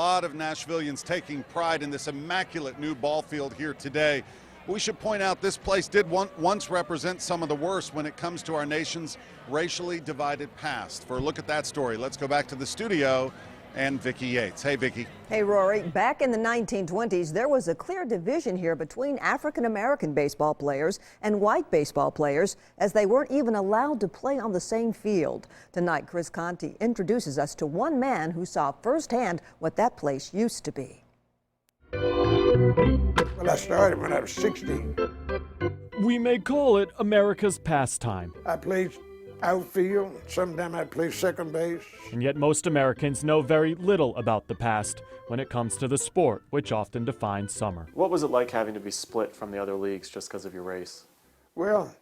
lot of Nashvillians taking pride in this immaculate new ball field here today. We should point out this place did once represent some of the worst when it comes to our nation's racially divided past. For a look at that story, let's go back to the studio and Vicki Yates. Hey, Vicki. Hey, Rory. Back in the 1920s, there was a clear division here between African-American baseball players and white baseball players, as they weren't even allowed to play on the same field. Tonight, Chris Conti introduces us to one man who saw firsthand what that place used to be. Well, I started when I was 16. We may call it America's pastime. I played outfield, sometimes I played second base. And yet most Americans know very little about the past when it comes to the sport, which often defines summer. What was it like having to be split from the other leagues just because of your race? Well,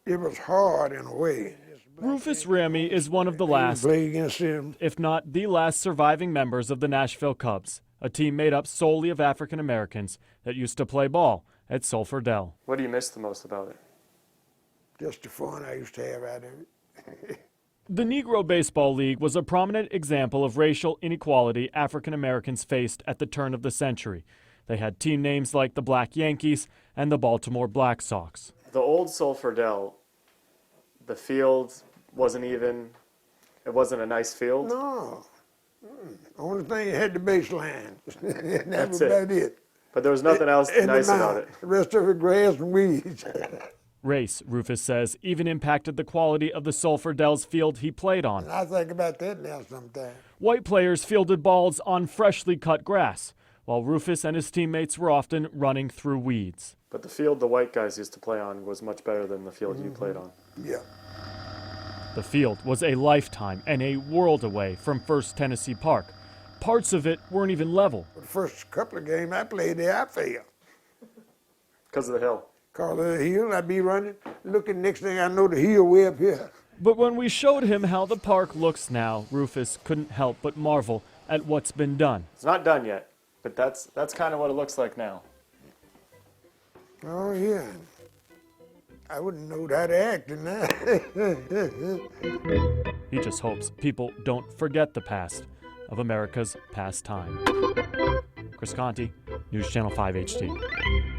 it was hard in a way. Rufus Ramey is one of the last, Play against him. if not the last surviving members of the Nashville Cubs, a team made up solely of African Americans that used to play ball at Sulphur Dell. What do you miss the most about it? Just the fun I used to have out of it. The Negro Baseball League was a prominent example of racial inequality African Americans faced at the turn of the century. They had team names like the Black Yankees and the Baltimore Black Sox. The old Sulphur Dell, the field wasn't even, it wasn't a nice field? No. Only thing you had the baseline. That's was about it. But there was nothing else And nice the about mound. it. The rest of it grass and weeds. Race, Rufus says, even impacted the quality of the Sulphur Dell's field he played on. I think about that now sometimes. White players fielded balls on freshly cut grass, while Rufus and his teammates were often running through weeds. But the field the white guys used to play on was much better than the field you played on. Yeah. The field was a lifetime and a world away from First Tennessee Park. Parts of it weren't even level. The first couple of games I played there, I failed. Because of the hill. Call it a hill, I'd be running, looking, next thing I know, the hill way up here. But when we showed him how the park looks now, Rufus couldn't help but marvel at what's been done. It's not done yet, but that's kind of what it looks like now. Oh, yeah. I wouldn't know how to act in that. He just hopes people don't forget the past of America's pastime. Chris Conti, News Channel 5 HD.